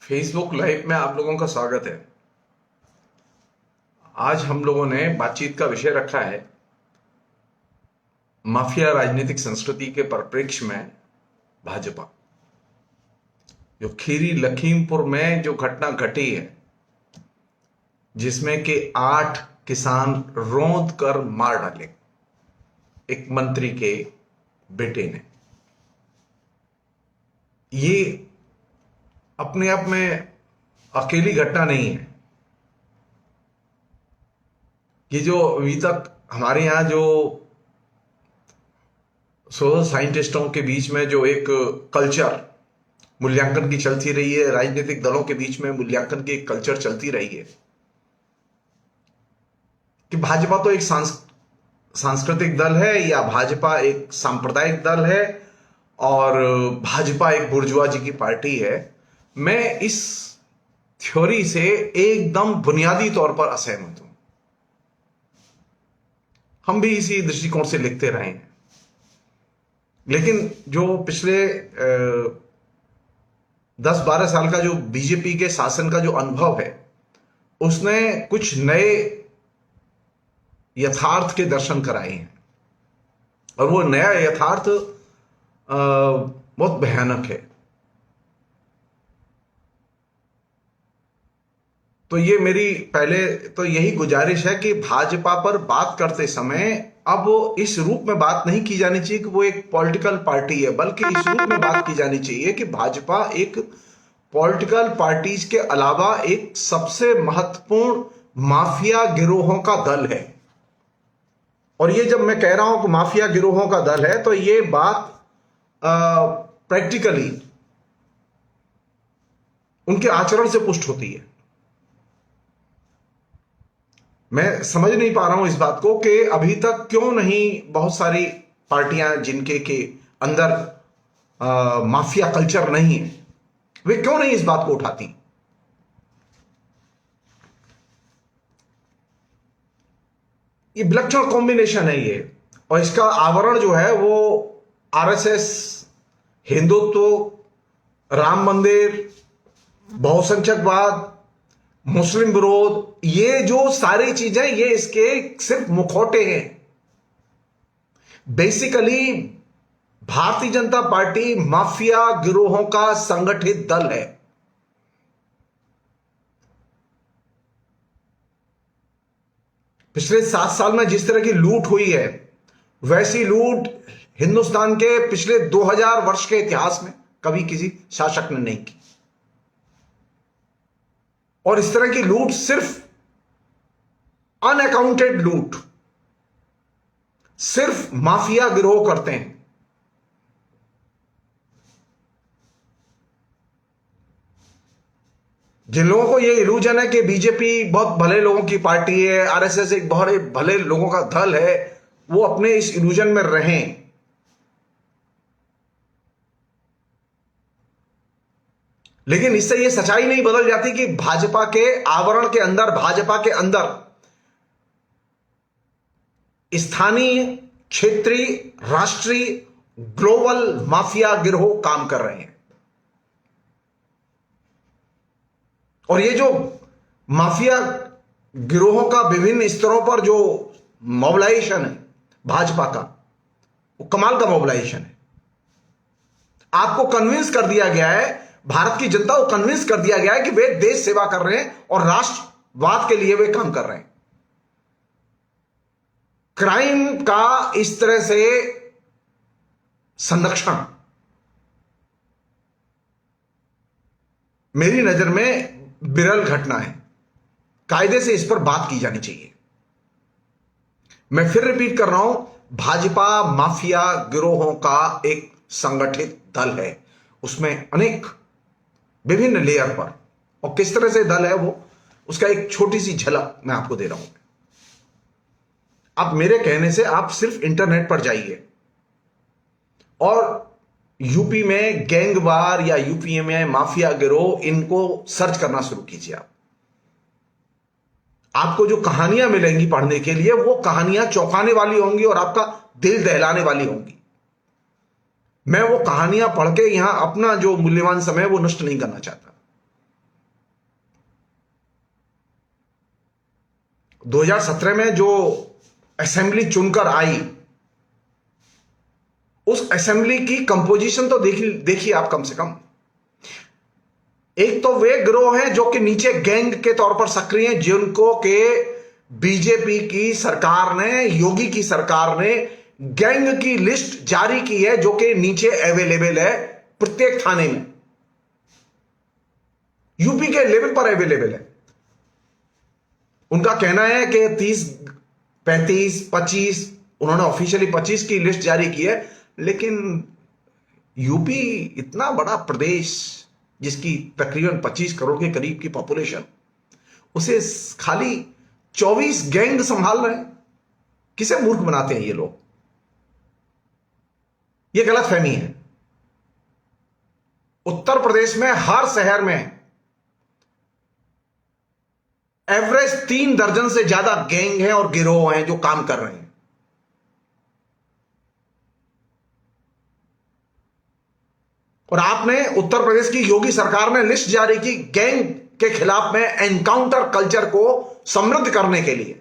Facebook live में आप लोगों का स्वागत है। आज हम लोगों ने बातचीत का विषय रखा है माफिया राजनीतिक संस्कृति के परिप्रेक्ष्य में भाजपा। जो खीरी लखीमपुर में जो घटना घटी है, जिसमें कि 8 किसान रौंद कर मार डाले एक मंत्री के बेटे ने, ये अपने आप में अकेली घटना नहीं है। ये जो अभी तक हमारे यहां जो सोशल साइंटिस्टों के बीच में जो एक कल्चर मूल्यांकन की चलती रही है, राजनीतिक दलों के बीच में मूल्यांकन की एक कल्चर चलती रही है कि भाजपा तो एक सांस्कृतिक दल है या भाजपा एक सांप्रदायिक दल है और भाजपा एक बुर्जुआजी की पार्टी है। मैं इस थ्योरी से एकदम बुनियादी तौर पर असहमत हूं। हम भी इसी दृष्टिकोण से लिखते रहे हैं, लेकिन जो पिछले 10-12 साल का जो बीजेपी के शासन का जो अनुभव है, उसने कुछ नए यथार्थ के दर्शन कराए हैं और वो नया यथार्थ बहुत भयानक है। तो ये मेरी पहले तो यही गुजारिश है कि भाजपा पर बात करते समय अब इस रूप में बात नहीं की जानी चाहिए कि वो एक पॉलिटिकल पार्टी है, बल्कि इस रूप में बात की जानी चाहिए कि भाजपा एक पॉलिटिकल पार्टीज के अलावा एक सबसे महत्वपूर्ण माफिया गिरोहों का दल है। और ये जब मैं कह रहा हूं कि माफिया गिरोहों का दल है, तो ये बात प्रैक्टिकली उनके आचरण से पुष्ट होती है। मैं समझ नहीं पा रहा हूं इस बात को कि अभी तक क्यों नहीं बहुत सारी पार्टियां जिनके के अंदर माफिया कल्चर नहीं है, वे क्यों नहीं इस बात को उठाती। ये विलक्षण कॉम्बिनेशन है ये, और इसका आवरण जो है वो आरएसएस, हिंदुत्व, राम मंदिर, बहुसंख्यकवाद, मुस्लिम विरोध, ये जो सारी चीजें ये इसके सिर्फ मुखौटे हैं। Basically Bharatiya Janata party mafia गिरोहों का संगठित दल है। पिछले 7 साल में जिस तरह की लूट हुई है, वैसी लूट हिंदुस्तान के पिछले 2000 वर्ष के इतिहास में कभी किसी शासक ने नहीं की। और इस तरह की लूट सिर्फ अनअकाउंटेड लूट सिर्फ माफिया गिरोह करते हैं। जिन लोगों को यह इल्यूजन है कि बीजेपी बहुत भले लोगों की पार्टी है, आरएसएस एक बहुत भले लोगों का दल है, वो अपने इस इल्यूजन में रहें। लेकिन इससे यह सच्चाई नहीं बदल जाती कि भाजपा के आवरण के अंदर, भाजपा के अंदर स्थानीय, क्षेत्रीय, राष्ट्रीय, ग्लोबल माफिया गिरोह काम कर रहे हैं। और ये जो माफिया गिरोहों का विभिन्न स्तरों पर जो मोबिलाइजेशन है भाजपा का, वो कमाल का मोबिलाइजेशन है। आपको कन्विंस कर दिया गया है, भारत की जनता को कन्विंस कर दिया गया है कि वे देश सेवा कर रहे हैं और राष्ट्रवाद के लिए वे काम कर रहे हैं। क्राइम का इस तरह से संरक्षण मेरी नजर में विरल घटना है। कायदे से इस पर बात की जानी चाहिए। मैं फिर रिपीट कर रहा हूं, भाजपा माफिया गिरोहों का एक संगठित दल है। उसमें अनेक विभिन्न लेयर पर, और किस तरह से दल है वो, उसका एक छोटी सी झलक मैं आपको दे रहा हूं। आप मेरे कहने से आप सिर्फ इंटरनेट पर जाइए और यूपी में गैंगवार या यूपी में माफिया गिरोह, इनको सर्च करना शुरू कीजिए। आपको जो कहानियां मिलेंगी पढ़ने के लिए, वो कहानियां चौंकाने वाली होंगी और आपका दिल दहलाने वाली होंगी। मैं वो कहानियां पढ़ के यहां अपना जो मूल्यवान समय वो नष्ट नहीं करना चाहता। 2017 में जो असेंबली चुनकर आई, उस असेंबली की कंपोजिशन तो देखिए आप कम से कम। एक तो वे गिरोह हैं जो कि नीचे गैंग के तौर पर सक्रिय हैं, जिनको के बीजेपी की सरकार ने, योगी की सरकार ने गैंग की लिस्ट जारी की है, जो कि नीचे अवेलेबल है प्रत्येक थाने में, यूपी के लेवल पर अवेलेबल है। उनका कहना है कि 30, 35, 25, उन्होंने ऑफिशियली 25 की लिस्ट जारी की है, लेकिन यूपी इतना बड़ा प्रदेश जिसकी तकरीबन 25 करोड़ के करीब की पॉपुलेशन, उसे खाली 24 गैंग संभाल रहे हैं। किसे मूर्ख बनाते हैं ये लोग? ये गलत फहमी है। उत्तर प्रदेश में हर शहर में एवरेज 3 दर्जन से ज्यादा गैंग हैं और गिरोह हैं जो काम कर रहे हैं। और आपने उत्तर प्रदेश की योगी सरकार ने लिस्ट जारी की गैंग के खिलाफ में एनकाउंटर कल्चर को समृद्ध करने के लिए।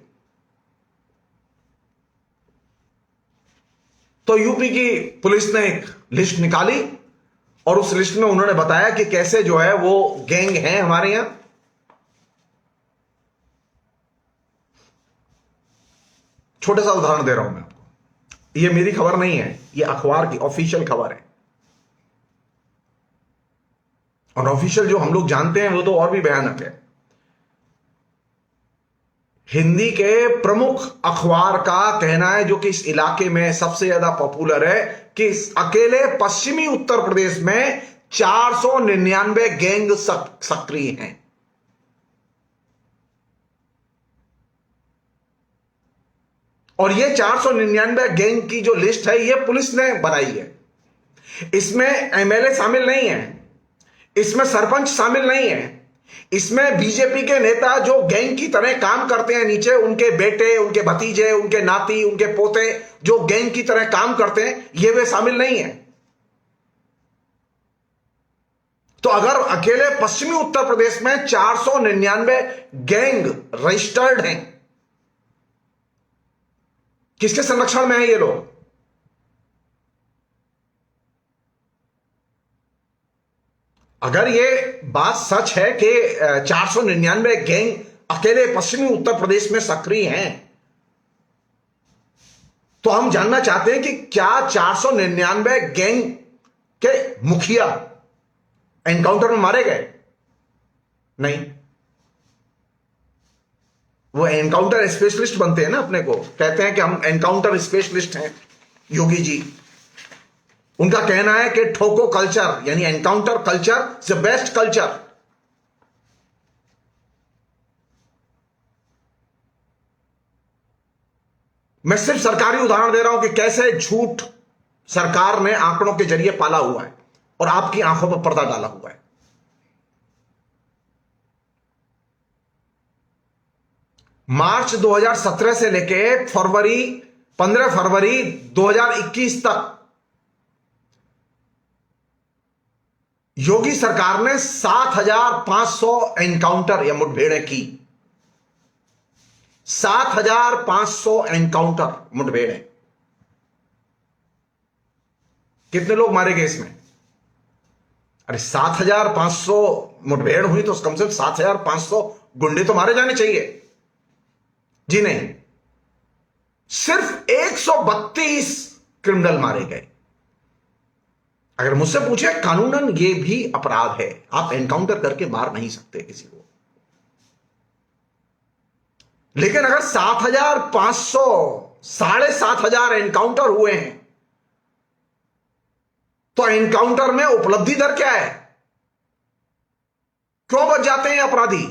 तो यूपी की पुलिस ने एक लिस्ट निकाली और उस लिस्ट में उन्होंने बताया कि कैसे जो है वो गैंग हैं हमारे यहां। छोटा सा उदाहरण दे रहा हूं मैं आपको, ये मेरी खबर नहीं है, ये अखबार की ऑफिशियल खबर है। और ऑफिशियल जो हम लोग जानते हैं वो तो और भी भयानक है। हिंदी के प्रमुख अखबार का कहना है, जो कि इस इलाके में सबसे ज्यादा पॉपुलर है, कि अकेले पश्चिमी उत्तर प्रदेश में 499 गैंग सक्रिय हैं। और ये 499 गैंग की जो लिस्ट है, ये पुलिस ने बनाई है। इसमें एमएलए शामिल नहीं है, इसमें सरपंच शामिल नहीं है, इसमें बीजेपी के नेता जो गैंग की तरह काम करते हैं नीचे, उनके बेटे, उनके भतीजे, उनके नाती, उनके पोते जो गैंग की तरह काम करते हैं, ये वे शामिल नहीं है। तो अगर अकेले पश्चिमी उत्तर प्रदेश में 499 गैंग रजिस्टर्ड हैं, किसके संरक्षण में है ये लोग? अगर ये बात सच है कि 499 गैंग अकेले पश्चिमी उत्तर प्रदेश में सक्रिय हैं, तो हम जानना चाहते हैं कि क्या 499 गैंग के मुखिया एनकाउंटर में मारे गए? नहीं। वो एनकाउंटर स्पेशलिस्ट बनते हैं ना, अपने को कहते हैं कि हम एनकाउंटर स्पेशलिस्ट हैं योगी जी। उनका कहना है कि ठोको कल्चर यानी encounter culture is the best culture. मैं सिर्फ सरकारी उदाहरण दे रहा हूं कि कैसे झूठ सरकार ने आंकड़ों के जरिए पाला हुआ है और आपकी आंखों पर पर्दा डाला हुआ है। मार्च 2017 से लेके 15 फरवरी 2021 तक योगी सरकार ने 7,500 एनकाउंटर या मुठभेड़ें की। 7,500 एनकाउंटर मुठभेड़ें। कितने लोग मारे गए इसमें? अरे 7,500 मुठभेड़ हुई तो कम से कम 7,500 गुंडे तो मारे जाने चाहिए। जी नहीं, सिर्फ 132 क्रिमिनल मारे गए। अगर मुझसे पूछे, कानूनन ये भी अपराध है, आप एनकाउंटर करके मार नहीं सकते किसी को। लेकिन अगर 7,500, 7,500 एनकाउंटर हुए हैं, तो एनकाउंटर में उपलब्धि दर क्या है? क्यों बच जाते हैं अपराधी?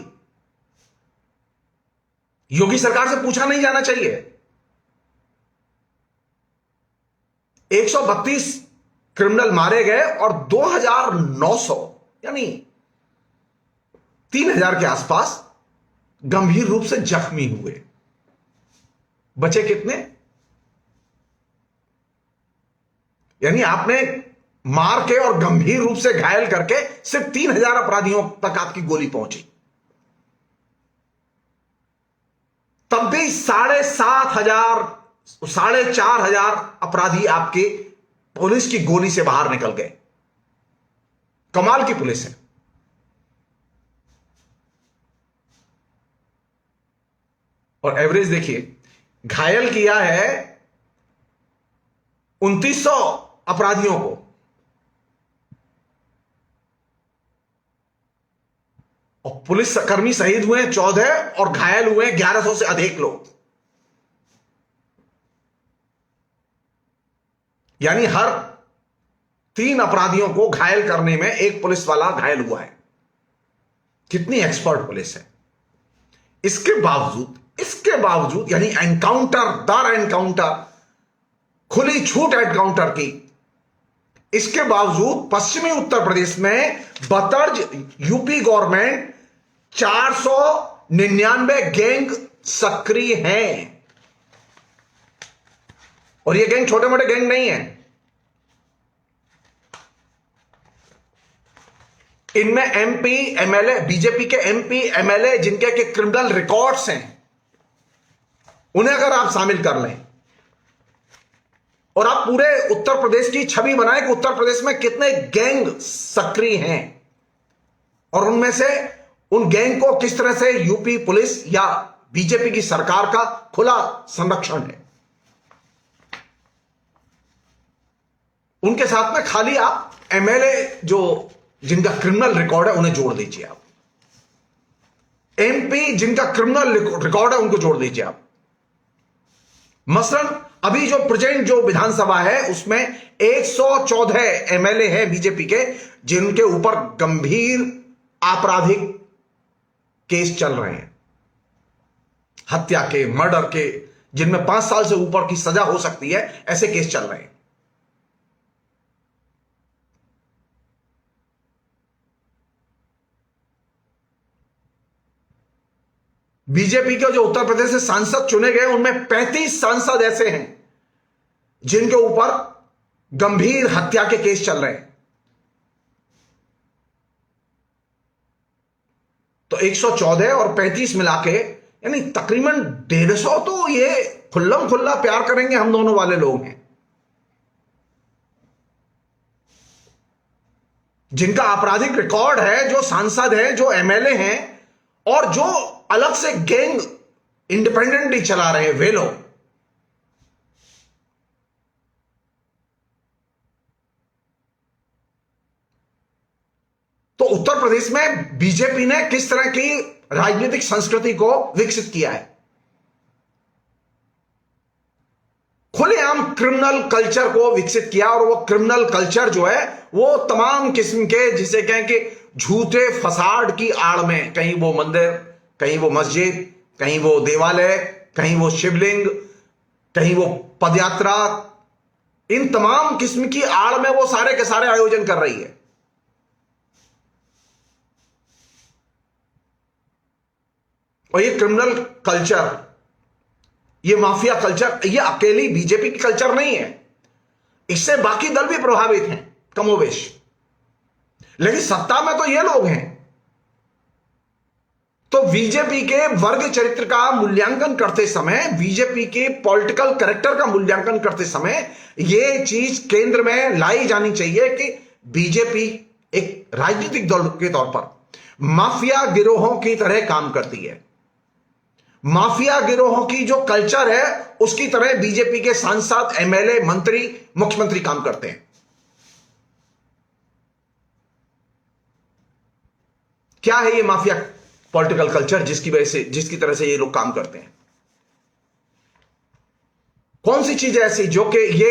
योगी सरकार से पूछा नहीं जाना चाहिए। 132 क्रिमिनल मारे गए और 2,900 यानी 3,000 के आसपास गंभीर रूप से जख्मी हुए। बचे कितने? यानी आपने मार के और गंभीर रूप से घायल करके सिर्फ 3,000 अपराधियों तक आपकी गोली पहुंची। तब भी 7,500 4,500 अपराधी आपके पुलिस की गोली से बाहर निकल गए। कमाल की पुलिस है। और एवरेज देखिए, घायल किया है 2,900 अपराधियों को, और पुलिस कर्मी शहीद हुए 14 और घायल हुए 1,100 से अधिक लोग। यानी हर 3 अपराधियों को घायल करने में एक पुलिस वाला घायल हुआ है। कितनी एक्सपर्ट पुलिस है। इसके बावजूद यानी एनकाउंटर दर एनकाउंटर, खुली छूट एनकाउंटर की, इसके बावजूद पश्चिमी उत्तर प्रदेश में बतर्ज यूपी गवर्नमेंट 499 गैंग सक्रिय हैं। और ये गैंग छोटे मोटे गैंग नहीं है। इनमें एमपी एमएलए, बीजेपी के एमपी एमएलए जिनके के क्रिमिनल रिकॉर्ड्स हैं, उन्हें अगर आप शामिल कर लें और आप पूरे उत्तर प्रदेश की छवि बनाएं कि उत्तर प्रदेश में कितने गैंग सक्रिय हैं और उनमें से उन गैंग को किस तरह से यूपी पुलिस या बीजेपी की सरकार का खुला संरक्षण है, उनके साथ में खाली आप एमएलए जो जिनका क्रिमिनल रिकॉर्ड है उन्हें जोड़ दीजिए। आप एमपी जिनका क्रिमिनल रिकॉर्ड है उनको जोड़ दीजिए आप। मसलन अभी जो प्रेजेंट जो विधानसभा है उसमें 114 एमएलए हैं बीजेपी के जिनके ऊपर गंभीर आपराधिक केस चल रहे हैं, हत्या के, मर्डर के, जिनमें 5 साल से ऊपर की सजा हो सकती है, ऐसे केस चल रहे हैं। बीजेपी के जो उत्तर प्रदेश से सांसद चुने गए उनमें 35 सांसद ऐसे हैं जिनके ऊपर गंभीर हत्या के केस चल रहे हैं। तो 114 और 35 मिला के यानी तकरीबन 150 तो ये खुल्लम खुल्ला प्यार करेंगे हम दोनों वाले लोग हैं, जिनका आपराधिक रिकॉर्ड है, जो सांसद हैं, जो एमएलए हैं और जो अलग से गैंग इंडिपेंडेंटली चला रहे हैं वे लोग। तो उत्तर प्रदेश में बीजेपी ने किस तरह की राजनीतिक संस्कृति को विकसित किया है, खुलेआम क्रिमिनल कल्चर को विकसित किया। और वो क्रिमिनल कल्चर जो है वो तमाम किस्म के, जिसे कहें कि झूठे फसाड की आड़ में, कहीं वो मंदिर, कहीं वो मस्जिद, कहीं वो देवालय, कहीं वो शिवलिंग, कहीं वो पदयात्रा, इन तमाम किस्म की आड़ में वो सारे के सारे आयोजन कर रही है। और ये क्रिमिनल कल्चर, ये माफिया कल्चर, ये अकेली बीजेपी की कल्चर नहीं है, इससे बाकी दल भी प्रभावित हैं कमोवेश। लेकिन सत्ता में तो ये लोग हैं। तो बीजेपी के वर्ग चरित्र का मूल्यांकन करते समय, बीजेपी के पॉलिटिकल कैरेक्टर का मूल्यांकन करते समय यह चीज केंद्र में लाई जानी चाहिए कि बीजेपी एक राजनीतिक दल के तौर पर माफिया गिरोहों की तरह काम करती है। माफिया गिरोहों की जो कल्चर है उसकी तरह बीजेपी के सांसद, एमएलए, मंत्री, मुख्यमंत्री काम करते हैं। क्या है ये माफिया पॉलिटिकल कल्चर जिसकी वजह से, जिसकी तरह से ये लोग काम करते हैं? कौन सी चीज है ऐसी जो कि ये,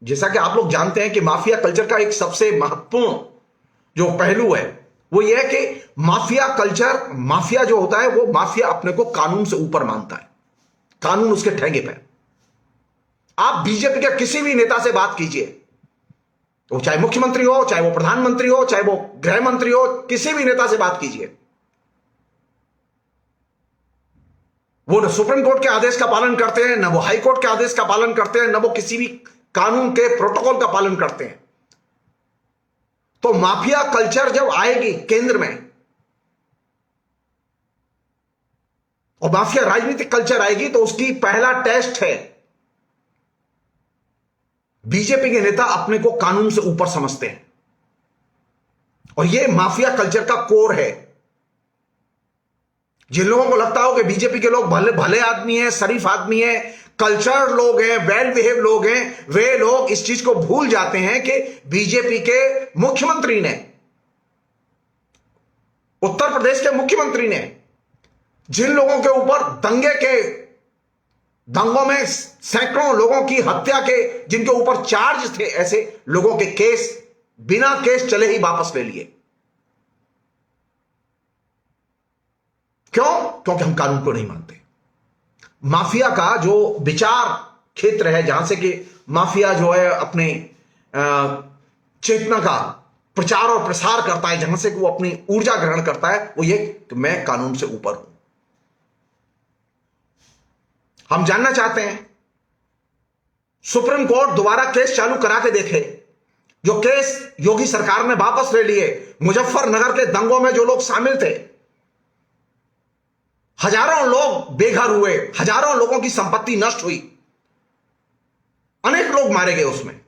जैसा कि आप लोग जानते हैं कि माफिया कल्चर का एक सबसे महत्वपूर्ण जो पहलू है वो ये है कि माफिया कल्चर, माफिया जो होता है वो माफिया अपने को कानून से ऊपर मानता है, कानून उसके ठेंगे पे। आप बीजेपी के किसी भी नेता से बात कीजिए, तो चाहे मुख्यमंत्री हो, चाहे वो प्रधानमंत्री हो, चाहे वो गृह मंत्री हो, किसी भी नेता से बात कीजिए, वो न सुप्रीम कोर्ट के आदेश का पालन करते हैं, न वो हाई कोर्ट के आदेश का पालन करते हैं, न वो किसी भी कानून के प्रोटोकॉल का पालन करते हैं। तो माफिया कल्चर जब आएगी केंद्र में और माफिया राजनीतिक कल्चर आएगी तो उसकी पहला टेस्ट है, बीजेपी के नेता अपने को कानून से ऊपर समझते हैं और यह माफिया कल्चर का कोर है। जिन लोगों को लगता हो कि बीजेपी के लोग भले भले आदमी हैं, शरीफ आदमी हैं, कल्चर लोग हैं, वेल बिहेव लोग हैं, वे लोग इस चीज को भूल जाते हैं कि बीजेपी के मुख्यमंत्री ने, उत्तर प्रदेश के मुख्यमंत्री ने जिन लोगों के ऊपर दंगों में सैकड़ों लोगों की हत्या के जिनके ऊपर चार्ज थे, ऐसे लोगों के केस बिना केस चले ही वापस ले लिए। क्यों? क्योंकि हम कानून को नहीं मानते। माफिया का जो विचार क्षेत्र है, जहां से कि माफिया जो है अपने चेतना का प्रचार और प्रसार करता है, जहां से कि वो अपनी ऊर्जा ग्रहण करता है, वो ये कि मैं कानून से ऊपर हूं। हम जानना चाहते हैं, सुप्रीम कोर्ट दोबारा केस चालू करा के देखे। जो केस योगी सरकार ने वापस ले लिए, मुजफ्फरनगर के दंगों में जो लोग शामिल थे, हजारों लोग बेघर हुए, हजारों लोगों की संपत्ति नष्ट हुई, अनेक लोग मारे गए, उसमें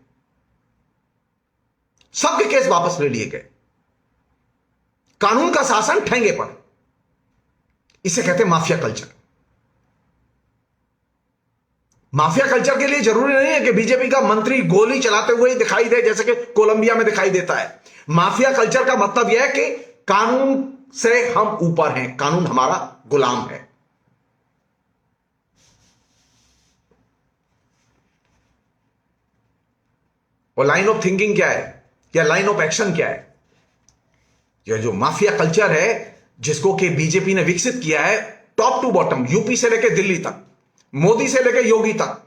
सबके केस वापस ले लिए गए। कानून का शासन ठेंगे पर, इसे कहते हैं माफिया कल्चर। माफिया कल्चर के लिए जरूरी नहीं है कि बीजेपी का मंत्री गोली चलाते हुए दिखाई दे, जैसे कि कोलंबिया में दिखाई देता है। माफिया कल्चर का मतलब यह है कि कानून से हम ऊपर हैं, कानून हमारा गुलाम है। और लाइन ऑफ थिंकिंग क्या है, या लाइन ऑफ एक्शन क्या है? यह जो माफिया कल्चर है, जिसको कि बीजेपी ने विकसित किया है टॉप टू बॉटम, यूपी से लेकर दिल्ली तक, मोदी से लेकर योगी तक।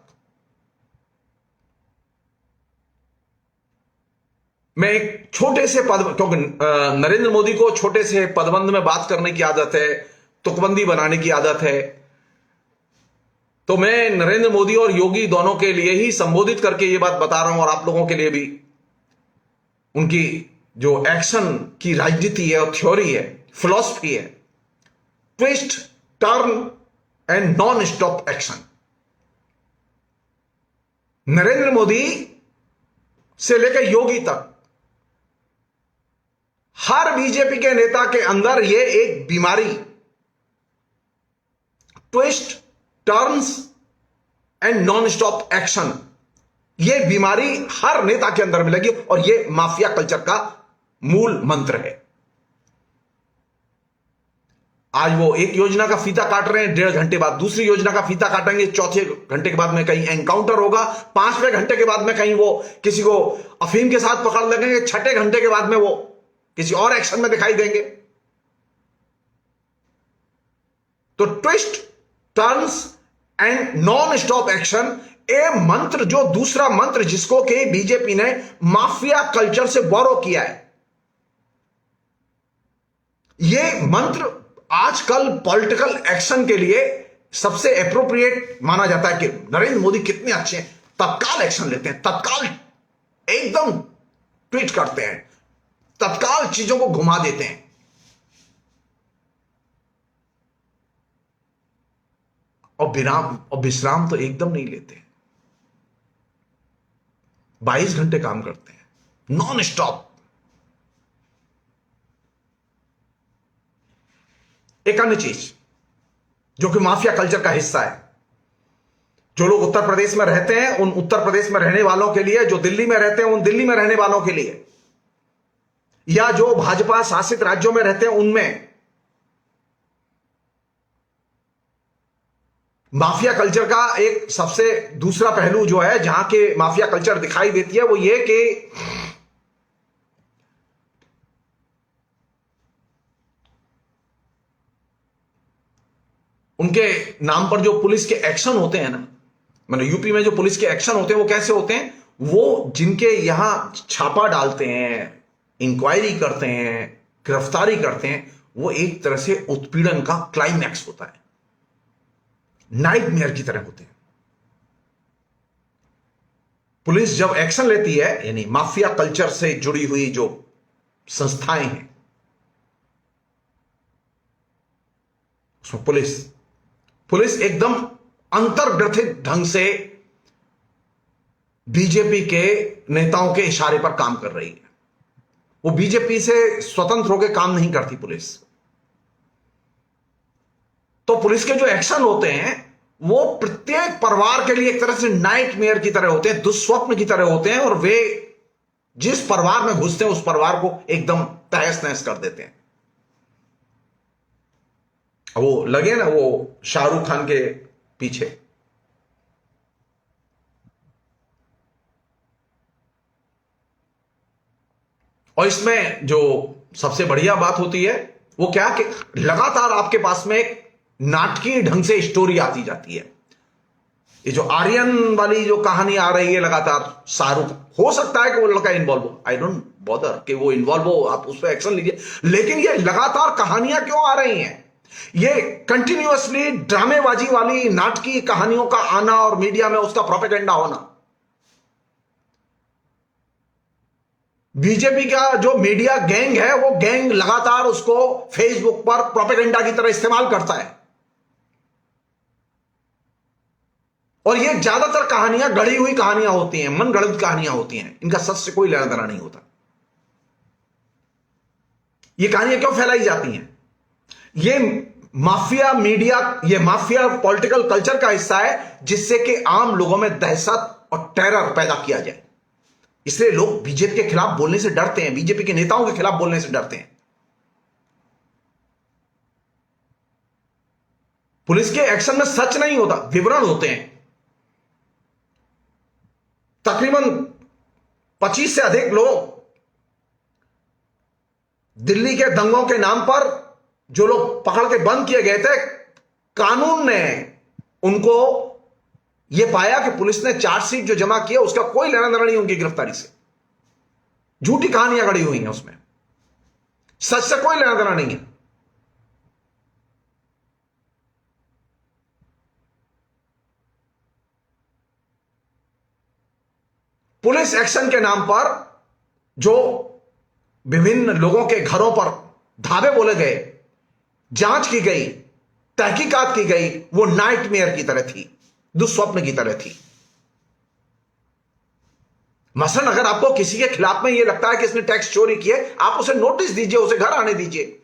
मैं एक छोटे से पद, क्योंकि नरेंद्र मोदी को छोटे से पदबंध में बात करने की आदत है, तुकबंदी बनाने की आदत है, तो मैं नरेंद्र मोदी और योगी दोनों के लिए ही संबोधित करके ये बात बता रहा हूं, और आप लोगों के लिए भी। उनकी जो एक्शन की राजनीति है और थ्योरी है, फिलॉसफी है, twist, turn and non stop action. Narendra Modi से लेकर योगी तक हर बीजेपी के नेता के अंदर यह एक बीमारी, twist, turns and non stop action, यह बीमारी हर नेता के अंदर मिलेगी, और यह माफिया कल्चर का मूल मंत्र है। आज वो एक योजना का फीता काट रहे हैं, 1.5 घंटे बाद दूसरी योजना का फीता काटेंगे, चौथे घंटे के बाद में कहीं एनकाउंटर होगा, 5वें घंटे के बाद में कहीं वो किसी को अफीम के साथ पकड़ लगेंगे, 6ठे घंटे के बाद में वो किसी और एक्शन में दिखाई देंगे। तो twist, turns and non stop action, a mantra, जो दूसरा मंत्र जिसको कि बीजेपी ने माफिया कल्चर से बोरो किया है, यह मंत्र आजकल पॉलिटिकल एक्शन के लिए सबसे एप्रोप्रिएट माना जाता है कि नरेंद्र मोदी कितने अच्छे हैं, तत्काल एक्शन लेते हैं, तत्काल एकदम ट्वीट करते हैं, तत्काल चीजों को घुमा देते हैं। और विराम और विश्राम तो एकदम नहीं लेते, 22 घंटे काम करते हैं, नॉन स्टॉप। एक अन्य चीज जो कि माफिया कल्चर का हिस्सा है, जो लोग उत्तर प्रदेश में रहते हैं उन उत्तर प्रदेश में रहने वालों के लिए, जो दिल्ली में रहते हैं उन दिल्ली में रहने वालों के लिए, या जो भाजपा शासित राज्यों में रहते हैं उनमें, माफिया कल्चर का एक सबसे दूसरा पहलू जो है, जहां के माफिया कल्चर दिखाई देती है, वो ये कि उनके नाम पर जो पुलिस के एक्शन होते हैं ना, मतलब यूपी में जो पुलिस के एक्शन होते हैं वो कैसे होते हैं? वो जिनके यहां छापा डालते हैं, इंक्वायरी करते हैं, गिरफ्तारी करते हैं, वो एक तरह से उत्पीड़न का क्लाइमैक्स होता है, नाइटमेयर की तरह होते हैं। पुलिस जब एक्शन लेती है, यानी माफिया कल्चर से जुड़ी हुई जो संस्थाएं हैं, उसमें पुलिस पुलिस एकदम अंतर्ग्रथित ढंग से बीजेपी के नेताओं के इशारे पर काम कर रही है। वो बीजेपी से स्वतंत्र होकर काम नहीं करती पुलिस। तो पुलिस के जो एक्शन होते हैं वो प्रत्येक परिवार के लिए एक तरह से नाइटमेयर की तरह होते हैं, दुस्वप्न की तरह होते हैं, और वे जिस परिवार में घुसते हैं उस परिवार को एकदम तहस नहस कर देते हैं। वो लगे ना वो शाहरुख खान के पीछे। और इसमें जो सबसे बढ़िया बात होती है वो क्या कि लगातार आपके पास में एक नाटकीय ढंग से स्टोरी आती जाती है। ये जो आर्यन वाली जो कहानी आ रही है लगातार, शाहरुख, हो सकता है कि वो लड़का इन्वॉल्व हो, आई डोंट बॉदर कि वो इन्वॉल्व हो, आप उस पर एक्शन लीजिए, लेकिन ये लगातार कहानियां क्यों आ रही हैं? ये कंटिन्यूअसली ड्रामेबाजी वाली नाटकीय कहानियों का आना और मीडिया में उसका प्रोपेगेंडा होना। बीजेपी का जो मीडिया गैंग है वो गैंग लगातार उसको फेसबुक पर प्रोपेगेंडा की तरह इस्तेमाल करता है। और ये ज्यादातर कहानियां गढ़ी हुई कहानियां होती हैं, मनगढ़ंत कहानियां होती हैं, इनका सच से कोई लेना देना नहीं होता। ये कहानियां क्यों फैलाई जाती हैं? ये माफिया मीडिया, ये माफिया पॉलिटिकल कल्चर का हिस्सा है जिससे कि आम लोगों में दहशत और टेरर पैदा किया जाए। इसलिए लोग बीजेपी के खिलाफ बोलने से डरते हैं, बीजेपी के नेताओं के खिलाफ बोलने से डरते हैं। पुलिस के एक्शन में सच नहीं होता, विवरण होते हैं। तकरीबन 25 से अधिक लोग दिल्ली के दंगों के नाम पर जो लोग पकड़ के बंद किए गए थे, कानून ने उनको यह पाया कि पुलिस ने चार्जशीट जो जमा किया उसका कोई लेना देना नहीं उनकी गिरफ्तारी से। झूठी कहानियां गढ़ी हुई हैं उसमें, सच से कोई लेना देना नहीं है। पुलिस एक्शन के नाम पर जो विभिन्न लोगों के घरों पर धावे बोले गए, जांच की गई, तहकीकात की गई, वो नाइटमेयर की तरह थी, दुस्वप्न की तरह थी। मसलन अगर आपको किसी के खिलाफ में यह लगता है कि इसने टैक्स चोरी किए, आप उसे नोटिस दीजिए, उसे घर आने दीजिए,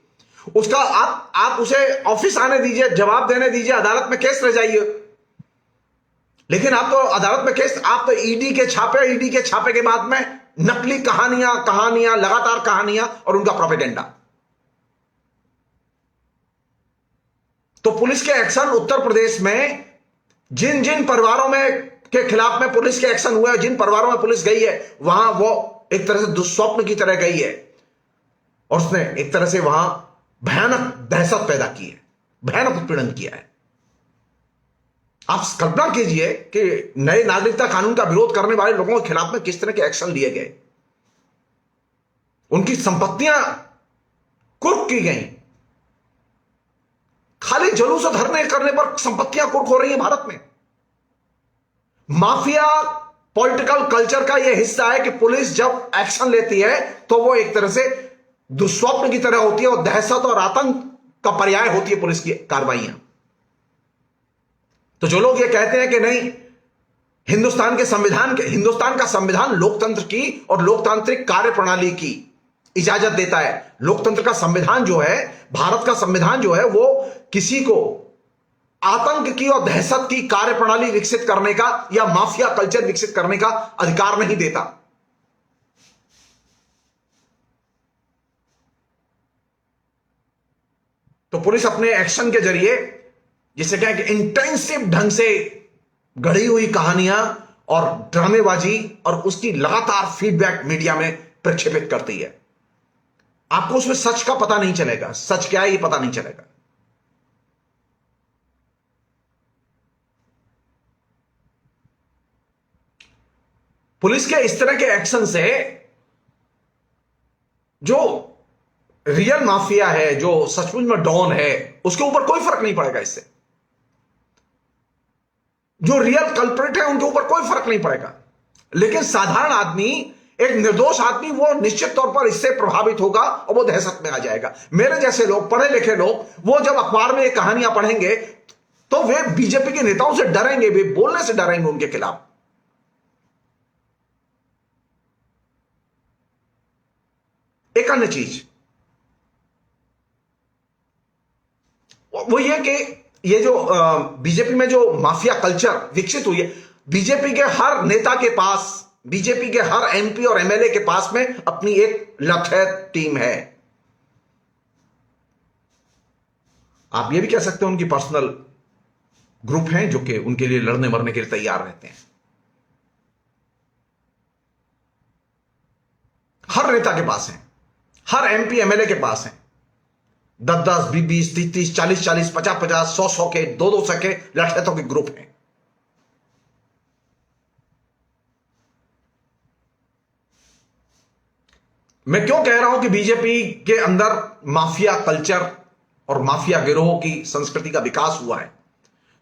उसका आप उसे ऑफिस आने दीजिए, जवाब देने दीजिए, अदालत में केस रह जाइए। लेकिन आप तो अदालत में केस, आप तो ईडी के छापे के बाद में नकली कहानियां लगातार कहानियां और उनका प्रोपेगेंडा। तो पुलिस के एक्शन उत्तर प्रदेश में जिन जिन परिवारों में के खिलाफ में पुलिस के एक्शन हुए, जिन परिवारों में पुलिस गई है, वहां वो एक तरह से दुस्वप्न की तरह गई है और उसने एक तरह से वहां भयानक दहशत पैदा की है, भयानक उत्पीड़न किया है। आप कल्पना कीजिए कि नए नागरिकता कानून का विरोध करने वाले लोगों के खिलाफ में किस तरह के एक्शन लिए गए, उनकी संपत्तियां कुर्क की गई। खाली जुलूस और धरने करने पर संपत्तियां कुर्क हो रही हैं भारत में। माफिया पॉलिटिकल कल्चर का यह हिस्सा है कि पुलिस जब एक्शन लेती है तो वो एक तरह से दुस्वप्न की तरह होती है और दहशत और आतंक का पर्याय होती है पुलिस की कार्रवाइयां। तो जो लोग ये कहते हैं कि नहीं, हिंदुस्तान का संविधान लोकतंत्र की और लोकतांत्रिक कार्य प्रणाली की इजाजत देता है। लोकतंत्र का संविधान जो है, भारत का संविधान जो है, वो किसी को आतंक की और दहशत की कार्य प्रणाली विकसित करने का या माफिया कल्चर विकसित करने का अधिकार नहीं देता। तो पुलिस अपने एक्शन के जरिए, जिसे कहें कि इंटेंसिव ढंग से गढ़ी हुई कहानियां और ड्रामेबाजी और उसकी लगातार फीडबैक मीडिया में प्रक्षेपित करती है। आपको उसमें सच का पता नहीं चलेगा, सच क्या है ये पता नहीं चलेगा। पुलिस के इस तरह के एक्शन से जो रियल माफिया है, जो सचमुच में डॉन है, उसके ऊपर कोई फर्क नहीं पड़ेगा। इससे जो रियल कल्प्रिट है उनके ऊपर कोई फर्क नहीं पड़ेगा। लेकिन साधारण आदमी, एक निर्दोष आदमी, वो निश्चित तौर पर इससे प्रभावित होगा और वो दहशत में आ जाएगा। मेरे जैसे लोग, पढ़े लिखे लोग, वो जब अखबार में ये कहानियां पढ़ेंगे तो वे बीजेपी के नेताओं से डरेंगे, वे बोलने से डरेंगे उनके खिलाफ। एक अन्य चीज वो ये कि ये जो बीजेपी में जो माफिया कल्चर विकसित हुई है, बीजेपी के हर नेता के पास, बीजेपी के हर एमपी और एमएलए के पास में अपनी एक लठैत टीम है। आप ये भी कह सकते हैं उनकी पर्सनल ग्रुप हैं जो कि उनके लिए लड़ने मरने के लिए तैयार रहते हैं। हर नेता के पास है, हर एमपी एमएलए के पास है 10-10, 20-20, 30-30, 40-40, 50-50, 100-100 के, 200 के लठैतों के ग्रुप हैं। मैं क्यों कह रहा हूं कि बीजेपी के अंदर माफिया कल्चर और माफिया गिरोह की संस्कृति का विकास हुआ है?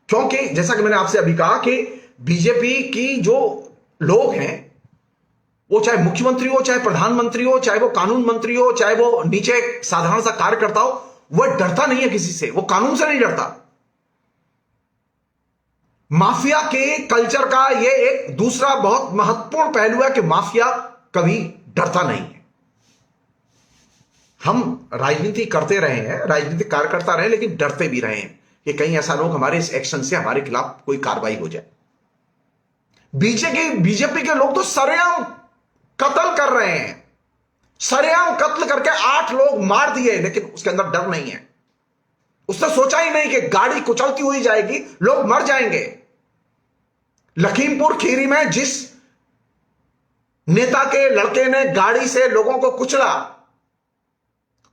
क्योंकि जैसा कि मैंने आपसे अभी कहा कि बीजेपी की जो लोग हैं, वो चाहे मुख्यमंत्री हो, चाहे प्रधानमंत्री हो, चाहे वो कानून मंत्री हो, चाहे वो नीचे साधारण सा कार्यकर्ता हो, वह डरता नहीं है किसी से, वो कानून से नहीं डरता। माफिया के कल्चर का यह एक दूसरा बहुत महत्वपूर्ण पहलू है कि माफिया कभी डरता नहीं है। हम राजनीति करते रहे हैं, राजनीतिक कार्यकर्ता रहे, लेकिन डरते भी रहे हैं कि कहीं ऐसा लोग हमारे इस एक्शन से हमारे खिलाफ कोई कार्रवाई हो जाए। बीजेपी के लोग तो सरेआम कत्ल कर रहे हैं, सरेआम कत्ल करके 8 लोग मार दिए, लेकिन उसके अंदर डर नहीं है। उसने सोचा ही नहीं कि गाड़ी कुचलती हुई जाएगी, लोग मर जाएंगे। लखीमपुर खीरी में जिस नेता के लड़के ने गाड़ी से लोगों को कुचला,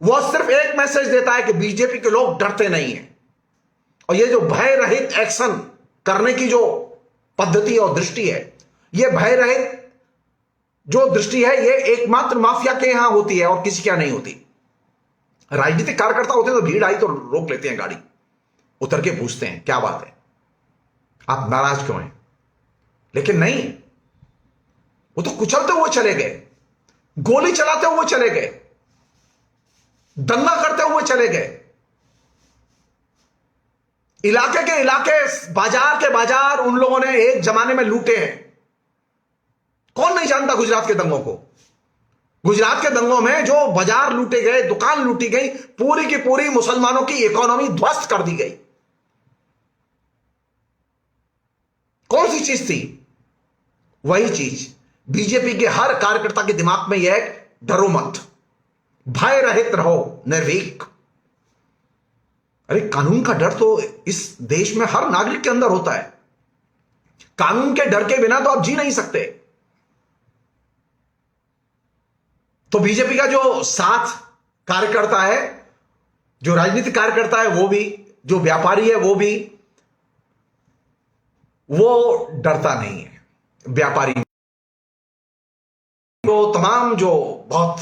वह सिर्फ एक मैसेज देता है कि बीजेपी के लोग डरते नहीं हैं। और ये जो भय रहित एक्शन करने की जो पद्धति और दृष्टि है, यह भय रहित जो दृष्टि है, यह एकमात्र माफिया के यहां होती है और किसी के यहां नहीं होती। राजनीतिक कार्यकर्ता होते हैं तो भीड़ आई तो रोक लेते हैं गाड़ी, उतर के पूछते हैं क्या बात है, आप नाराज क्यों हैं? लेकिन नहीं, वो तो कुचलते हुए चले गए, गोली चलाते हुए चले गए, दंगा करते हुए चले गए। इलाके के इलाके, बाजार के बाजार उन लोगों ने एक जमाने में लूटे हैं। कौन नहीं जानता गुजरात के दंगों को? गुजरात के दंगों में जो बाजार लूटे गए, दुकान लूटी गई, पूरी की पूरी मुसलमानों की इकोनॉमी ध्वस्त कर दी गई। कौन सी चीज थी? वही चीज बीजेपी के हर कार्यकर्ता के दिमाग में यह है, डरो मत, भय रहित रहो, निर्भीक। अरे कानून का डर तो इस देश में हर नागरिक के अंदर होता है। कानून के डर के बिना तो आप जी नहीं सकते। तो बीजेपी का जो साथ कार्यकर्ता है, जो राजनीतिक कार्यकर्ता है, वो भी, जो व्यापारी है वो भी, वो डरता नहीं है। व्यापारी तो तमाम जो बहुत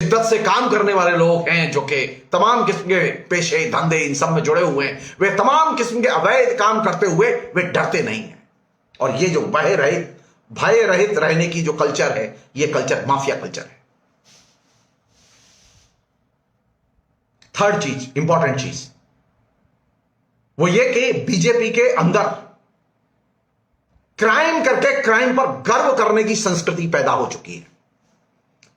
शिद्दत से काम करने वाले लोग हैं, जो कि तमाम किस्म के पेशे धंधे इन सब में जुड़े हुए हैं, वे तमाम किस्म के अवैध काम करते हुए वे डरते नहीं हैं। और ये जो भय रहित रहने की जो कल्चर है, ये कल्चर माफिया कल्चर है। थर्ड चीज, इंपॉर्टेंट चीज, वो ये कि बीजेपी के अंदर क्राइम करके क्राइम पर गर्व करने की संस्कृति पैदा हो चुकी है।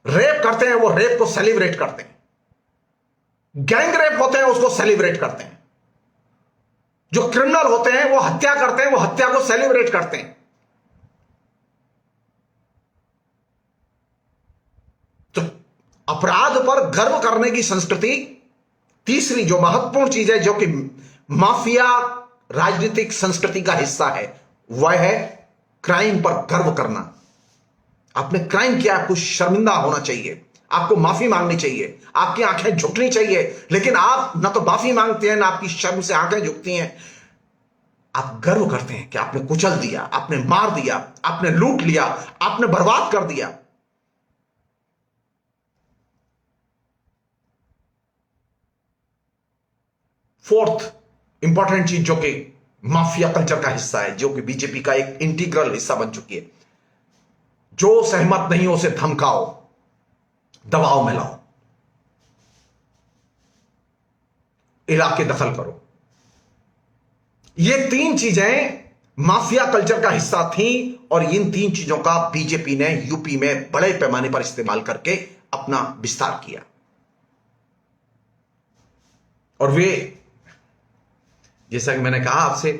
रेप करते हैं, वो रेप को सेलिब्रेट करते हैं। गैंग रेप होते हैं, उसको सेलिब्रेट करते हैं। जो क्रिमिनल होते हैं, वो हत्या करते हैं, वो हत्या को सेलिब्रेट करते हैं। तो अपराध पर गर्व करने की संस्कृति, तीसरी जो महत्वपूर्ण चीज है, जो कि माफिया राजनीतिक संस्कृति का हिस्सा है, वह है क्राइम पर गर्व करना। आपने क्राइम किया, आपको शर्मिंदा होना चाहिए, आपको माफी मांगनी चाहिए, आपकी आंखें झुकनी चाहिए। लेकिन आप ना तो माफी मांगते हैं, ना आपकी शर्म से आंखें झुकती हैं। आप गर्व करते हैं कि आपने कुचल दिया, आपने मार दिया, आपने लूट लिया, आपने बर्बाद कर दिया। फोर्थ इंपॉर्टेंट चीज जो कि माफिया कल्चर का हिस्सा है, जो कि बीजेपी का एक इंटीग्रल हिस्सा बन चुकी है, जो सहमत नहीं हो उसे धमकाओ, दबाव में लाओ, इलाके दखल करो। ये तीन चीजें माफिया कल्चर का हिस्सा थी और इन तीन चीजों का बीजेपी ने यूपी में बड़े पैमाने पर इस्तेमाल करके अपना विस्तार किया। और वे, जैसा कि मैंने कहा आपसे,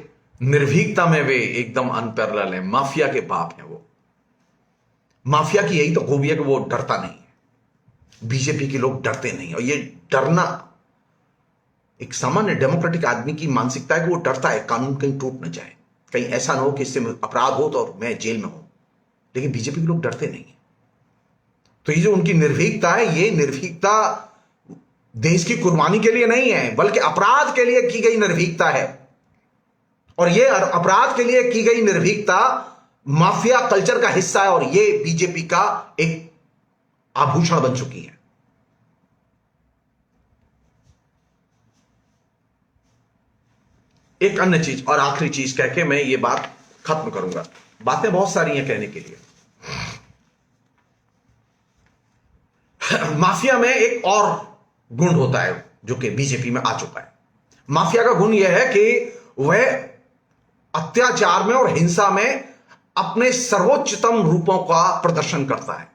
निर्भीकता में वे एकदम अनपैरेलल हैं। माफिया के बाप हैं वो। माफिया की यही तो खूबी है कि वो डरता नहीं है। बीजेपी के लोग डरते नहीं, और ये डरना एक सामान्य डेमोक्रेटिक आदमी की मानसिकता है कि वो डरता है कानून कहीं टूट न जाए, कहीं ऐसा ना हो कि इससे अपराध हो तो मैं जेल में हूं। लेकिन बीजेपी के लोग डरते नहीं है। तो ये जो उनकी निर्भीकता है, ये निर्भीकता देश की कुर्बानी के लिए नहीं है, बल्कि अपराध के लिए की गई निर्भीकता है। और ये अपराध के लिए की गई निर्भीकता माफिया कल्चर का हिस्सा है, और ये बीजेपी का एक आभूषण बन चुकी है। एक अन्य चीज और आखिरी चीज कह के मैं ये बात खत्म करूंगा। बातें बहुत सारी हैं कहने के लिए। माफिया में एक और गुण होता है जो कि बीजेपी में आ चुका है। माफिया का गुण यह है कि वह अत्याचार में और हिंसा में अपने सर्वोच्चतम रूपों का प्रदर्शन करता है।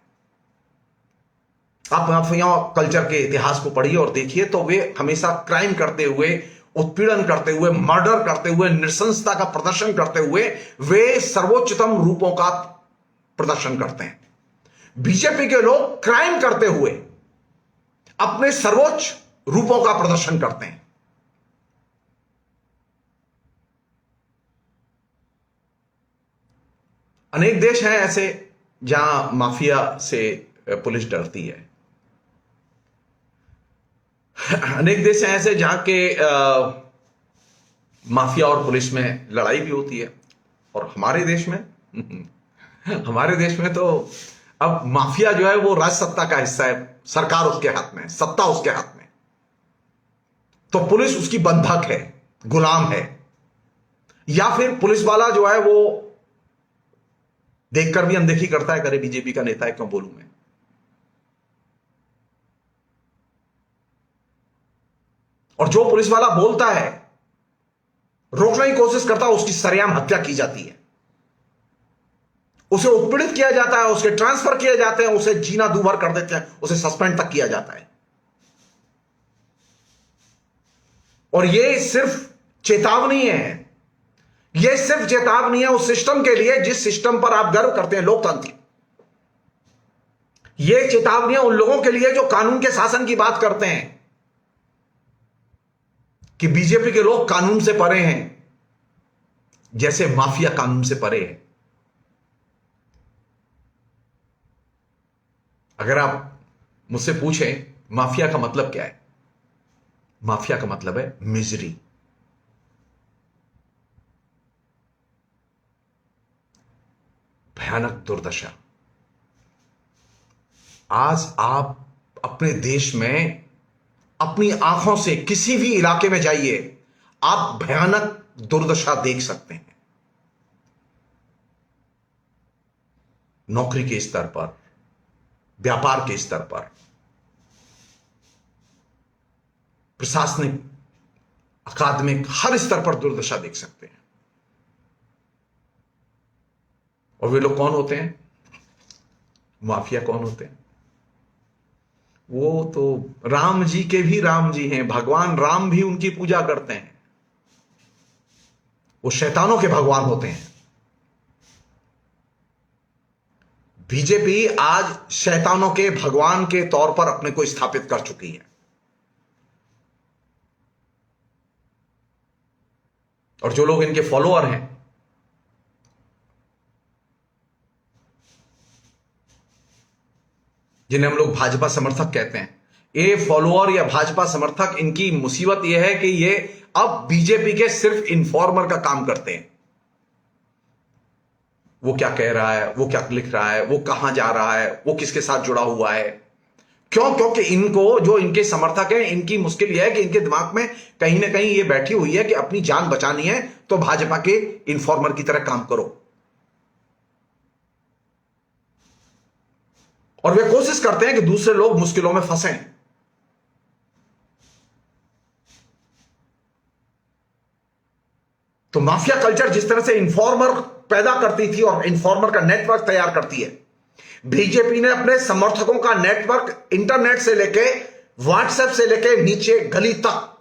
आप माफिया कल्चर के इतिहास को पढ़िए और देखिए तो वे हमेशा क्राइम करते हुए, उत्पीड़न करते हुए, मर्डर करते हुए, नृशंसता का प्रदर्शन करते हुए वे सर्वोच्चतम रूपों का प्रदर्शन करते हैं। बीजेपी के लोग क्राइम करते हुए अपने सर्वोच्च रूपों का प्रदर्शन करते हैं। अनेक देश हैं ऐसे जहां माफिया से पुलिस डरती है। अनेक देश हैं ऐसे जहां के माफिया और पुलिस में लड़ाई भी होती है। और हमारे देश में हमारे देश में तो अब माफिया जो है वो राज सत्ता का हिस्सा है। सरकार उसके हाथ में है, सत्ता उसके हाथ में, तो पुलिस उसकी बंधक है, गुलाम है। या फिर पुलिस वाला जो है वो देखकर भी अनदेखी करता है, करे बीजेपी का नेता है क्यों बोलूं मैं। और जो पुलिस वाला बोलता है, रोकने की कोशिश करता है, उसकी सरेआम हत्या की जाती है, उसे उत्पीड़ित किया जाता है, उसके ट्रांसफर किए जाते हैं, उसे जीना दूभर कर देते हैं, उसे सस्पेंड तक किया जाता है। और यह सिर्फ चेतावनी है, यह सिर्फ चेतावनी है उस सिस्टम के लिए जिस सिस्टम पर आप गर्व करते हैं, लोकतंत्र। यह चेतावनियां उन लोगों के लिए जो कानून के शासन की बात करते हैं कि बीजेपी के लोग कानून से परे हैं, जैसे माफिया कानून से परे है। अगर आप मुझसे पूछें माफिया का मतलब क्या है, माफिया का मतलब है मिजरी। भयानक दुर्दशा। आज आप अपने देश में अपनी आंखों से किसी भी इलाके में जाइए, आप भयानक दुर्दशा देख सकते हैं। नौकरी के स्तर पर, व्यापार के स्तर पर, प्रशासनिक, अकादमिक, हर स्तर पर दुर्दशा देख सकते हैं। और वे लोग कौन होते हैं? माफिया कौन होते हैं? वो तो राम जी के भी राम जी हैं, भगवान राम भी उनकी पूजा करते हैं। वो शैतानों के भगवान होते हैं। बीजेपी आज शैतानों के भगवान के तौर पर अपने को स्थापित कर चुकी है। और जो लोग इनके फॉलोअर हैं, जिन्हें हम लोग भाजपा समर्थक कहते हैं, ये फॉलोअर या भाजपा समर्थक, इनकी मुसीबत यह है कि ये अब बीजेपी के सिर्फ इन्फॉर्मर का काम करते हैं। वो क्या कह रहा है, वो क्या लिख रहा है, वो कहां जा रहा है, वो किसके साथ जुड़ा हुआ है। क्यों? क्योंकि इनको, जो इनके समर्थक हैं, इनकी मुश्किल यह है कि इनके दिमाग में कहीं ना कहीं ये बैठी हुई है कि अपनी जान बचानी है तो भाजपा के इन्फॉर्मर की तरह काम करो। और वे कोशिश करते हैं कि दूसरे लोग मुश्किलों में फंसे। तो तो माफिया कल्चर जिस तरह से इन्फॉर्मर पैदा करती थी और इन्फॉर्मर का नेटवर्क तैयार करती है, बीजेपी ने अपने समर्थकों का नेटवर्क इंटरनेट से लेके व्हाट्सएप से लेके नीचे गली तक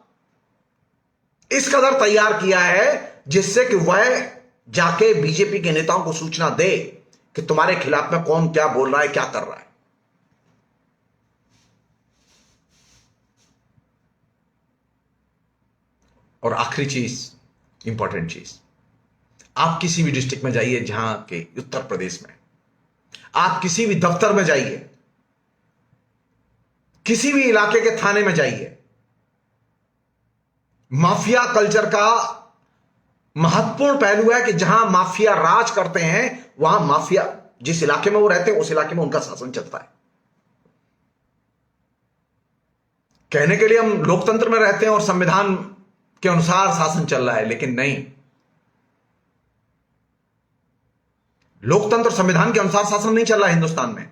इस कदर तैयार किया है जिससे कि वह जाके बीजेपी के नेताओं को सूचना दे कि तुम्हारे खिलाफ में कौन क्या बोल रहा है, क्या कर रहा है। और आखिरी चीज, इंपॉर्टेंट चीज, आप किसी भी डिस्ट्रिक्ट में जाइए, जहां के उत्तर प्रदेश में आप किसी भी दफ्तर में जाइए, किसी भी इलाके के थाने में जाइए, माफिया कल्चर का महत्वपूर्ण पहलू है कि जहां माफिया राज करते हैं वहां माफिया, जिस इलाके में वो रहते हैं उस इलाके में उनका शासन चलता है। कहने के लिए हम लोकतंत्र में रहते हैं और संविधान के अनुसार शासन चल रहा है, लेकिन नहीं, लोकतंत्र संविधान के अनुसार शासन नहीं चल रहा है हिंदुस्तान में।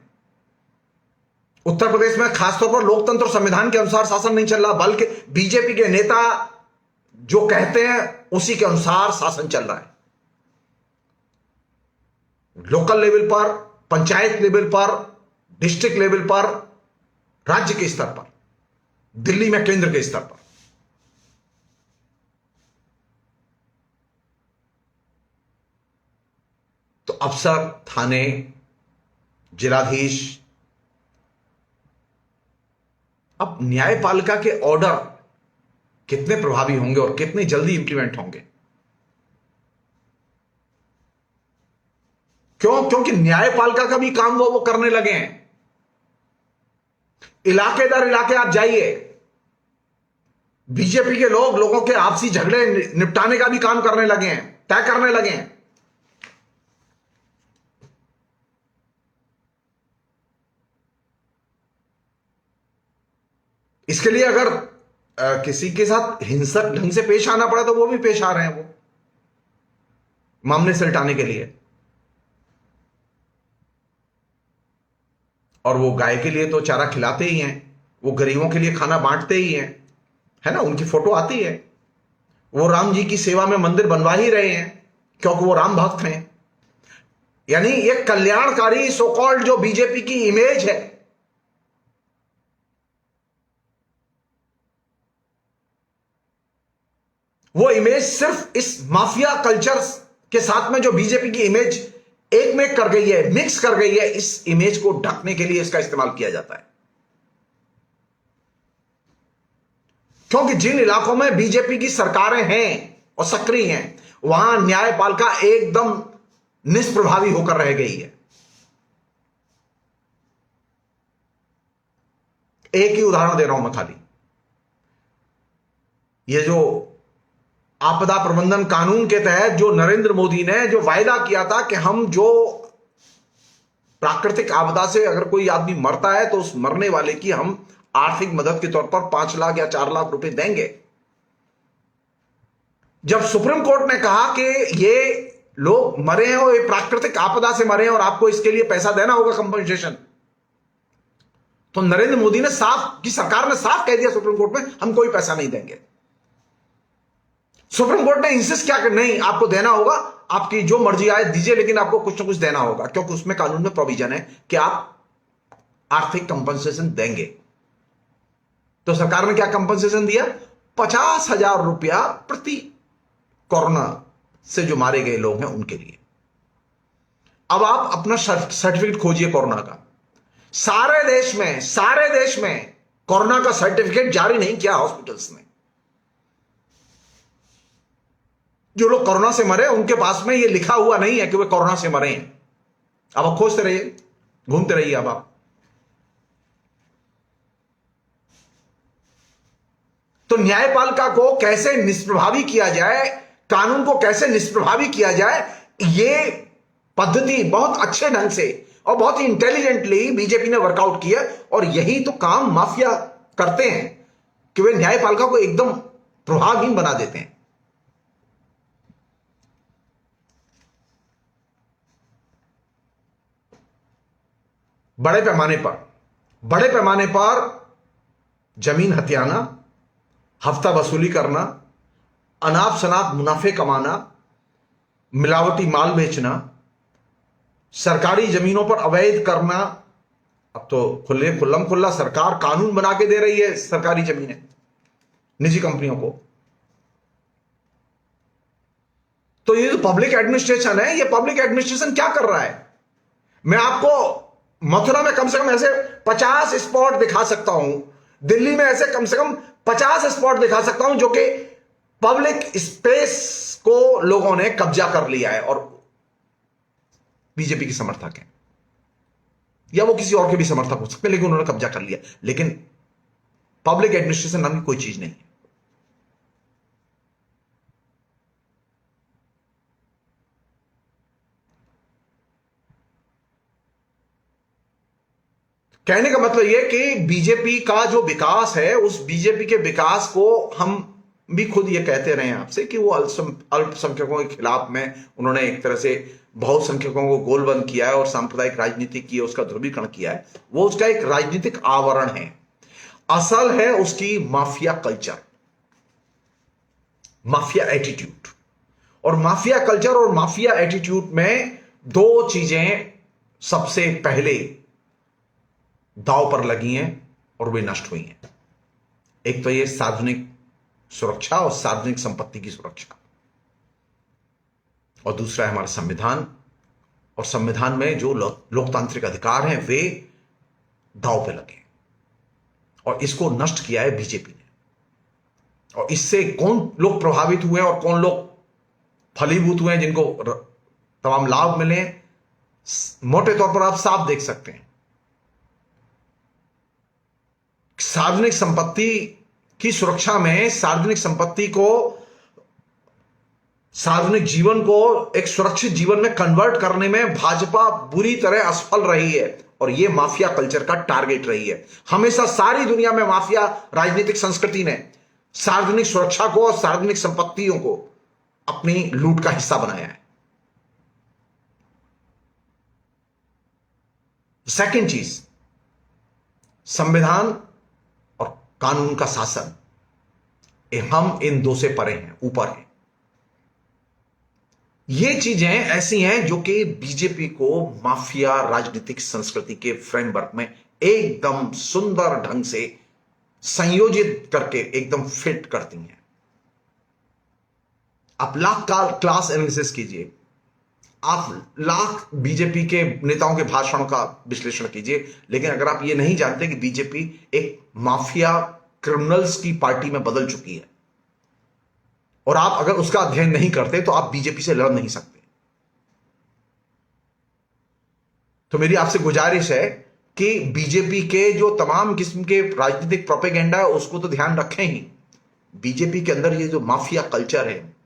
उत्तर प्रदेश में खासतौर पर लोकतंत्र संविधान के अनुसार शासन नहीं चल रहा, बल्कि बीजेपी के नेता जो कहते हैं उसी के अनुसार शासन चल रहा है। लोकल लेवल पर, पंचायत लेवल पर, डिस्ट्रिक्ट लेवल पर, राज्य के स्तर पर, दिल्ली में केंद्र के स्तर पर। तो अफसर, थाने, जिलाधीश, अब न्यायपालिका के ऑर्डर कितने प्रभावी होंगे और कितने जल्दी इंप्लीमेंट होंगे? क्योंकि न्यायपालिका का भी काम वो करने लगे हैं। इलाके दर इलाके आप जाइए, बीजेपी के लोग लोगों के आपसी झगड़े निपटाने का भी काम करने लगे हैं, तय करने लगे हैं। इसके लिए अगर किसी के साथ हिंसक ढंग से पेश आना पड़ा तो वो भी पेश आ रहे हैं, वो मामले सुलझाने के लिए। और वो गाय के लिए तो चारा खिलाते ही हैं, वो गरीबों के लिए खाना बांटते ही हैं, है ना, उनकी फोटो आती है। वो राम जी की सेवा में मंदिर बनवा ही रहे हैं क्योंकि वो राम भक्त हैं। यानी एक कल्याणकारी सो कॉल्ड जो बीजेपी की इमेज है, वो इमेज सिर्फ इस माफिया कल्चर के साथ में जो बीजेपी की इमेज एक में कर गई है, मिक्स कर गई है, इस इमेज को ढकने के लिए इसका इस्तेमाल किया जाता है। क्योंकि जिन इलाकों में बीजेपी की सरकारें हैं और सक्रिय हैं, वहां न्यायपालिका एकदम निष्प्रभावी होकर रह गई है। एक ही उदाहरण दे रहा हूं मैं खाली, ये जो आपदा प्रबंधन कानून के तहत जो नरेंद्र मोदी ने जो वायदा किया था कि हम जो प्राकृतिक आपदा से अगर कोई आदमी मरता है तो उस मरने वाले की हम आर्थिक मदद के तौर पर 5 लाख या 4 लाख रुपए देंगे। जब सुप्रीम कोर्ट ने कहा कि ये लोग मरे हैं और ये प्राकृतिक आपदा से मरे हैं और आपको इसके लिए पैसा देना होगा, कंपनसेशन, तो नरेंद्र मोदी ने सरकार ने साफ कह दिया सुप्रीम कोर्ट में, हम कोई पैसा नहीं देंगे। सुप्रीम कोर्ट ने इंसिस्ट किया कि नहीं, आपको देना होगा, आपकी जो मर्जी आए दीजिए, लेकिन आपको कुछ ना कुछ देना होगा, क्योंकि उसमें कानून में प्रोविजन है कि आप आर्थिक कंपनसेशन देंगे। तो सरकार ने क्या कंपनसेशन दिया? 50,000 रुपया प्रति कोरोना से जो मारे गए लोग हैं उनके लिए। अब आप अपना सर्टिफिकेट खोजिए कोरोना का। सारे देश में कोरोना का सर्टिफिकेट जारी नहीं किया हॉस्पिटल्स ने। जो लोग कोरोना से मरे उनके पास में ये लिखा हुआ नहीं है कि वे कोरोना से मरे हैं। अब आप खोजते रहिए, घूमते रहिए। अब आप तो न्यायपालिका को कैसे निष्प्रभावी किया जाए, कानून को कैसे निष्प्रभावी किया जाए, ये पद्धति बहुत अच्छे ढंग से और बहुत ही इंटेलिजेंटली बीजेपी ने वर्कआउट किया। और यही तो काम माफिया करते हैं कि वे न्यायपालिका को एकदम प्रभावहीन बना देते हैं। बड़े पैमाने पर जमीन हथियाना, हफ्ता वसूली करना, अनाप शनाप मुनाफे कमाना, मिलावटी माल बेचना, सरकारी जमीनों पर अवैध करना। अब तो खुल्लम खुल्ला सरकार कानून बना के दे रही है सरकारी जमीनें निजी कंपनियों को। तो ये जो पब्लिक एडमिनिस्ट्रेशन है, ये पब्लिक एडमिनिस्ट्रेशन क्या कर रहा है? मैं आपको मथुरा में कम से कम ऐसे 50 स्पॉट दिखा सकता हूं, दिल्ली में ऐसे कम से कम 50 स्पॉट दिखा सकता हूं जो कि पब्लिक स्पेस को लोगों ने कब्जा कर लिया है और बीजेपी के समर्थक हैं, या वो किसी और के भी समर्थक हो सकते हैं, लेकिन उन्होंने कब्जा कर लिया। लेकिन पब्लिक एडमिनिस्ट्रेशन नाम की कोई चीज नहीं है। कहने का मतलब यह कि बीजेपी का जो विकास है, उस बीजेपी के विकास को हम भी खुद ये कहते रहे हैं आपसे कि वो अल्पसंख्यकों के खिलाफ में उन्होंने एक तरह से बहुसंख्यकों को गोलबंद किया है और सांप्रदायिक राजनीति की, उसका ध्रुवीकरण किया है। वो उसका एक राजनीतिक आवरण है। असल है उसकी माफिया कल्चर, माफिया एटीट्यूड। और माफिया कल्चर और माफिया एटीट्यूड में दो चीजें सबसे पहले दांव पर लगी हैं और वे नष्ट हुई हैं। एक तो ये सार्वजनिक सुरक्षा और सार्वजनिक संपत्ति की सुरक्षा, और दूसरा है हमारा संविधान। और संविधान में जो लोकतांत्रिक अधिकार हैं वे दांव पे लगे, और इसको नष्ट किया है बीजेपी ने। और इससे कौन लोग प्रभावित हुए और कौन लोग फलीभूत हुए हैं, जिनको तमाम लाभ मिले, मोटे तौर पर आप साफ देख सकते हैं। सार्वजनिक संपत्ति की सुरक्षा में, सार्वजनिक संपत्ति को, सार्वजनिक जीवन को एक सुरक्षित जीवन में कन्वर्ट करने में भाजपा बुरी तरह असफल रही है, और यह माफिया कल्चर का टारगेट रही है। हमेशा सारी दुनिया में माफिया राजनीतिक संस्कृति ने सार्वजनिक सुरक्षा को और सार्वजनिक संपत्तियों को अपनी लूट का हिस्सा बनाया है। सेकंड चीज, संविधान और कानून का शासन, हम इन दो से परे हैं, ऊपर हैं। ये चीजें ऐसी हैं जो कि बीजेपी को माफिया राजनीतिक संस्कृति के फ्रेमवर्क में एकदम सुंदर ढंग से संयोजित करके एकदम फिट करती हैं। आप लाख क्लास एनालिसिस कीजिए, आप लाख बीजेपी के नेताओं के भाषणों का विश्लेषण कीजिए, लेकिन अगर आप ये नहीं जानते कि बीजेपी एक माफिया क्रिमिनल्स की पार्टी में बदल चुकी है, और आप अगर उसका अध्ययन नहीं करते, तो आप बीजेपी से लड़ नहीं सकते। तो मेरी आपसे गुजारिश है कि बीजेपी के जो तमाम किस्म के राजनीतिक प्रोपेगेंडा है उसको तो ध्यान रखें ही, बीजेपी के अंदर ये जो माफिया कल्चर है,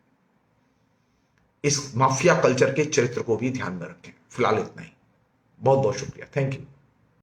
इस माफिया कल्चर के चरित्र को भी ध्यान में रखें। फिलहाल इतना ही। बहुत बहुत शुक्रिया। Thank you.